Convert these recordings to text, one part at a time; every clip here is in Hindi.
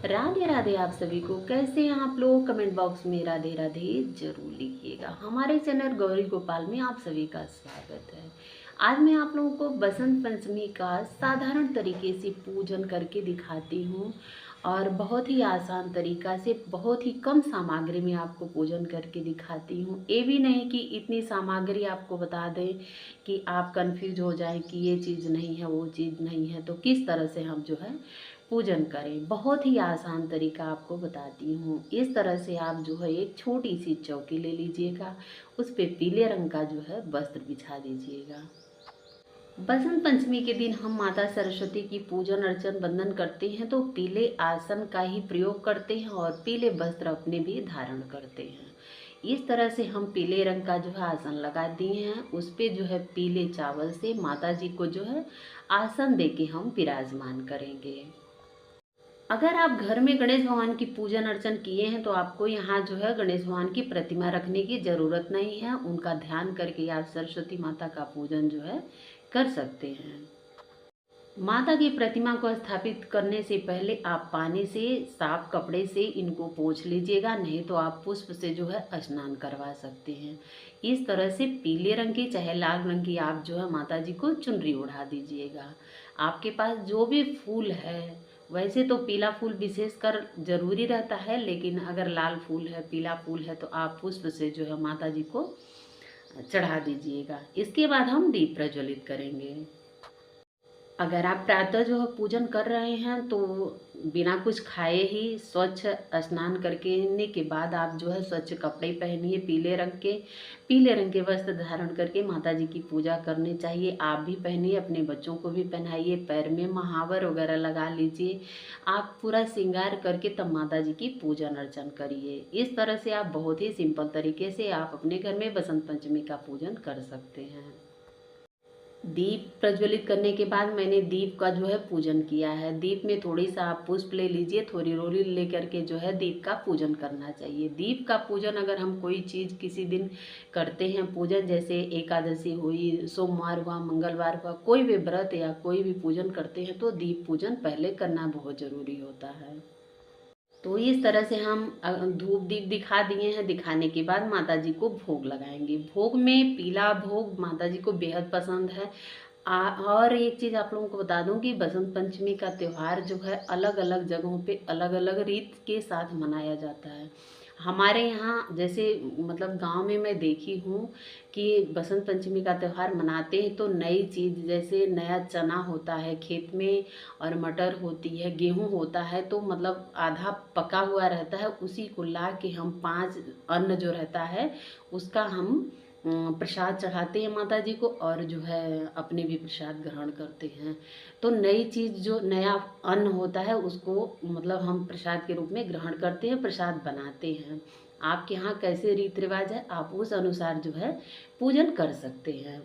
राधे राधे आप सभी को। कैसे हैं आप लोग? कमेंट बॉक्स में राधे राधे जरूर लिखिएगा। हमारे चैनल गौरी गोपाल में आप सभी का स्वागत है। आज मैं आप लोगों को बसंत पंचमी का साधारण तरीके से पूजन करके दिखाती हूँ और बहुत ही आसान तरीका से बहुत ही कम सामग्री में आपको पूजन करके दिखाती हूँ। ये भी नहीं कि इतनी सामग्री आपको बता दें कि आप कंफ्यूज हो जाएं कि ये चीज़ नहीं है वो चीज़ नहीं है, तो किस तरह से हम जो है पूजन करें। बहुत ही आसान तरीका आपको बताती हूँ। इस तरह से आप जो है एक छोटी सी चौकी ले लीजिएगा, उस पे पीले रंग का जो है वस्त्र बिछा दीजिएगा। बसंत पंचमी के दिन हम माता सरस्वती की पूजन अर्चन वंदन करते हैं तो पीले आसन का ही प्रयोग करते हैं और पीले वस्त्र अपने भी धारण करते हैं। इस तरह से हम पीले रंग का जो है आसन लगा दिए हैं, उस पे जो है पीले चावल से माता जी को जो है आसन दे के हम विराजमान करेंगे। अगर आप घर में गणेश भगवान की पूजन अर्चन किए हैं तो आपको यहाँ जो है गणेश भगवान की प्रतिमा रखने की ज़रूरत नहीं है। उनका ध्यान करके आप सरस्वती माता का पूजन जो है कर सकते हैं। माता की प्रतिमा को स्थापित करने से पहले आप पानी से साफ कपड़े से इनको पोंछ लीजिएगा, नहीं तो आप पुष्प से जो है स्नान करवा सकते हैं। इस तरह से पीले रंग की चाहे लाल रंग की आप जो है माता जी को चुनरी ओढ़ा दीजिएगा। आपके पास जो भी फूल है, वैसे तो पीला फूल विशेषकर जरूरी रहता है, लेकिन अगर लाल फूल है पीला फूल है तो आप पुष्प से जो है माता जी को चढ़ा दीजिएगा। इसके बाद हम दीप प्रज्वलित करेंगे। अगर आप प्रातः जो है पूजन कर रहे हैं तो बिना कुछ खाए ही स्वच्छ स्नान करने के बाद आप जो है स्वच्छ कपड़े पहनिए, पीले रंग के वस्त्र धारण करके माता जी की पूजा करनी चाहिए। आप भी पहनिए, अपने बच्चों को भी पहनाइए, पैर में महावर वगैरह लगा लीजिए। आप पूरा श्रृंगार करके तब माता जी की पूजन अर्चन करिए। इस तरह से आप बहुत ही सिंपल तरीके से आप अपने घर में बसंत पंचमी का पूजन कर सकते हैं। दीप प्रज्वलित करने के बाद मैंने दीप का जो है पूजन किया है। दीप में थोड़ी सा आप पुष्प ले लीजिए, थोड़ी रोली लेकर के जो है दीप का पूजन करना चाहिए। दीप का पूजन अगर हम कोई चीज़ किसी दिन करते हैं पूजन, जैसे एकादशी हुई, सोमवार हुआ, मंगलवार हुआ, कोई भी व्रत या कोई भी पूजन करते हैं तो दीप पूजन पहले करना बहुत ज़रूरी होता है। तो इस तरह से हम धूप दीप दिखा दिए हैं। दिखाने के बाद माता जी को भोग लगाएंगे। भोग में पीला भोग माता जी को बेहद पसंद है। और एक चीज़ आप लोगों को बता दूं कि बसंत पंचमी का त्यौहार जो है अलग अलग जगहों पे अलग अलग रीत के साथ मनाया जाता है। हमारे यहाँ जैसे मतलब गांव में मैं देखी हूँ कि बसंत पंचमी का त्यौहार मनाते हैं तो नई चीज़ जैसे नया चना होता है खेत में और मटर होती है, गेहूँ होता है, तो मतलब आधा पका हुआ रहता है, उसी को ला के हम 5 अन्न जो रहता है उसका हम प्रसाद चढ़ाते हैं माता जी को और जो है अपने भी प्रसाद ग्रहण करते हैं। तो नई चीज़ जो नया अन्न होता है उसको मतलब हम प्रसाद के रूप में ग्रहण करते हैं, प्रसाद बनाते हैं। आपके यहाँ कैसे रीति रिवाज है आप उस अनुसार जो है पूजन कर सकते हैं।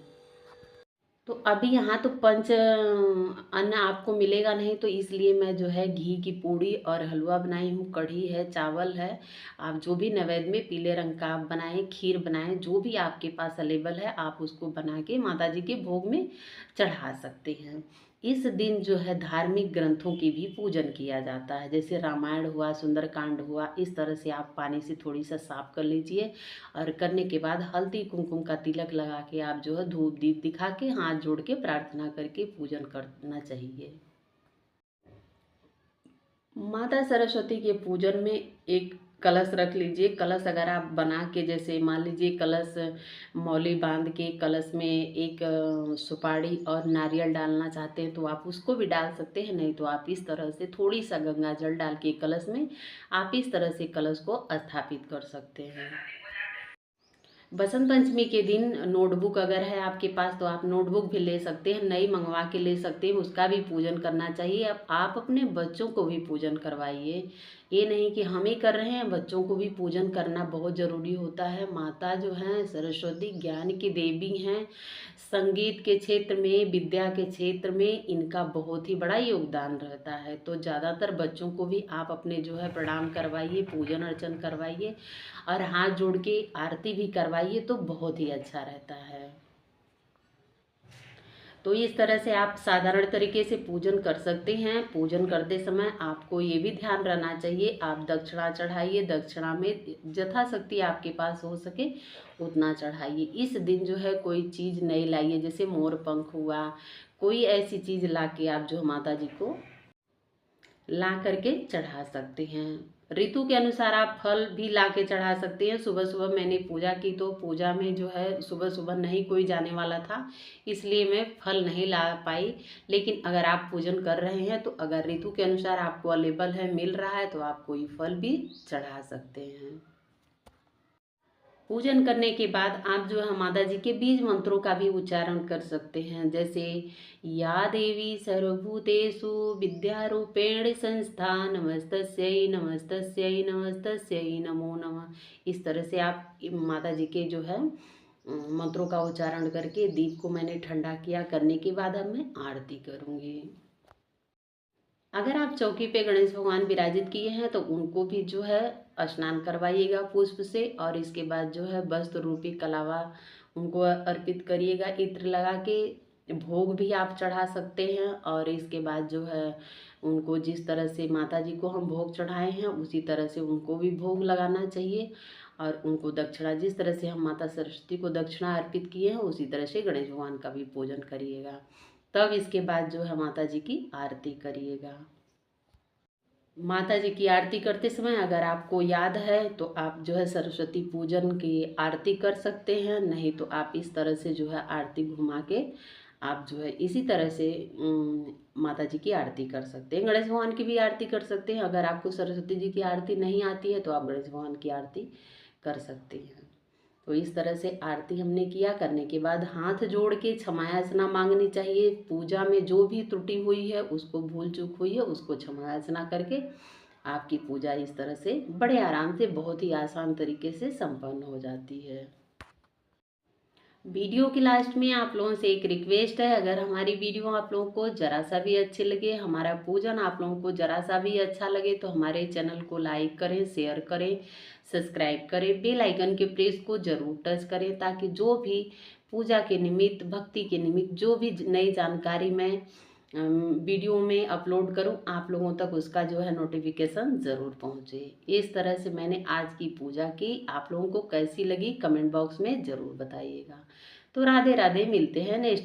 तो अभी यहाँ तो पंच अन्न आपको मिलेगा नहीं, तो इसलिए मैं जो है घी की पूड़ी और हलवा बनाई हूँ, कढ़ी है, चावल है। आप जो भी नैवेद्य में पीले रंग का आप बनाएं, खीर बनाएं, जो भी आपके पास अवेलेबल है आप उसको बना के माता जी के भोग में चढ़ा सकते हैं। इस दिन जो है धार्मिक ग्रंथों की भी पूजन किया जाता है, जैसे रामायण हुआ, सुंदरकांड हुआ। इस तरह से आप पानी से थोड़ी सा साफ कर लीजिए और करने के बाद हल्दी कुमकुम का तिलक लगा के आप जो है धूप दीप दिखा के हाथ जोड़ के प्रार्थना करके पूजन करना चाहिए। माता सरस्वती के पूजन में एक कलश रख लीजिए। कलश अगर आप बना के जैसे मान लीजिए कलश मौली बांध के कलश में एक सुपारी और नारियल डालना चाहते हैं तो आप उसको भी डाल सकते हैं, नहीं तो आप इस तरह से थोड़ी सा गंगा जल डाल के कलश में आप इस तरह से कलश को स्थापित कर सकते हैं। बसंत पंचमी के दिन नोटबुक अगर है आपके पास तो आप नोटबुक भी ले सकते हैं, नई मंगवा के ले सकते हैं, उसका भी पूजन करना चाहिए। अब आप अपने बच्चों को भी पूजन करवाइए। ये नहीं कि हम ही कर रहे हैं, बच्चों को भी पूजन करना बहुत ज़रूरी होता है। माता जो हैं सरस्वती ज्ञान की देवी हैं। संगीत के क्षेत्र में, विद्या के क्षेत्र में इनका बहुत ही बड़ा योगदान रहता है। तो ज़्यादातर बच्चों को भी आप अपने जो है प्रणाम करवाइए, पूजन अर्चन करवाइए और हाथ जोड़ के आरती भी करवाइए तो बहुत ही अच्छा रहता है। तो इस तरह से आप साधारण तरीके से पूजन कर सकते हैं। पूजन करते समय आपको ये भी ध्यान रहना चाहिए, आप दक्षिणा चढ़ाइए। दक्षिणा में यथाशक्ति आपके पास हो सके उतना चढ़ाइए। इस दिन जो है कोई चीज़ नहीं लाइए, जैसे मोर पंख हुआ, कोई ऐसी चीज़ ला के आप जो माता जी को ला करके चढ़ा सकते हैं। ऋतु के अनुसार आप फल भी ला के चढ़ा सकते हैं। सुबह सुबह मैंने पूजा की तो पूजा में जो है सुबह सुबह नहीं कोई जाने वाला था, इसलिए मैं फल नहीं ला पाई। लेकिन अगर आप पूजन कर रहे हैं तो अगर ऋतु के अनुसार आपको अवेलेबल है, मिल रहा है, तो आप कोई फल भी चढ़ा सकते हैं। पूजन करने के बाद आप जो है माता जी के बीज मंत्रों का भी उच्चारण कर सकते हैं, जैसे या देवी सर्वभूतेषु विद्यारूपेण संस्था नमस्तस्यै नमस्तस्यै नमस्तस्यै नमो नमः। इस तरह से आप माता जी के जो है मंत्रों का उच्चारण करके दीप को मैंने ठंडा किया। करने के बाद अब मैं आरती करूँगी। अगर आप चौकी पे गणेश भगवान विराजित किए हैं तो उनको भी जो है स्नान करवाइएगा पुष्प से, और इसके बाद जो है वस्त्र रूपी कलावा उनको अर्पित करिएगा। इत्र लगा के भोग भी आप चढ़ा सकते हैं, और इसके बाद जो है उनको जिस तरह से माता जी को हम भोग चढ़ाए हैं उसी तरह से उनको भी भोग लगाना चाहिए। और उनको दक्षिणा, जिस तरह से हम माता सरस्वती को दक्षिणा अर्पित किए हैं उसी तरह से गणेश भगवान का भी पूजन करिएगा। तब इसके बाद जो है माता जी की आरती करिएगा। माता जी की आरती करते समय अगर आपको याद है तो आप जो है सरस्वती पूजन की आरती कर सकते हैं, नहीं तो आप इस तरह से जो है आरती घुमा के आप जो है इसी तरह से माता जी की आरती कर सकते हैं। गणेश भगवान की भी आरती कर सकते हैं। अगर आपको सरस्वती जी की आरती नहीं आती है तो आप गणेश भगवान की आरती कर सकते हैं। तो इस तरह से आरती हमने किया। करने के बाद हाथ जोड़ के क्षमा याचना मांगनी चाहिए। पूजा में जो भी त्रुटि हुई है, उसको भूल चूक हुई है, उसको क्षमा याचना करके आपकी पूजा इस तरह से बड़े आराम से बहुत ही आसान तरीके से संपन्न हो जाती है। वीडियो के लास्ट में आप लोगों से एक रिक्वेस्ट है, अगर हमारी वीडियो आप लोगों को ज़रा सा भी अच्छी लगे, हमारा पूजन आप लोगों को ज़रा सा भी अच्छा लगे, तो हमारे चैनल को लाइक करें, शेयर करें, सब्सक्राइब करें, बेल आइकन के प्रेस को ज़रूर टच करें, ताकि जो भी पूजा के निमित्त, भक्ति के निमित्त जो भी नई जानकारी मैं वीडियो में अपलोड करूं, आप लोगों तक उसका जो है नोटिफिकेशन ज़रूर पहुंचे। इस तरह से मैंने आज की पूजा की। आप लोगों को कैसी लगी कमेंट बॉक्स में ज़रूर बताइएगा। तो राधे राधे, मिलते हैं नेक्स्ट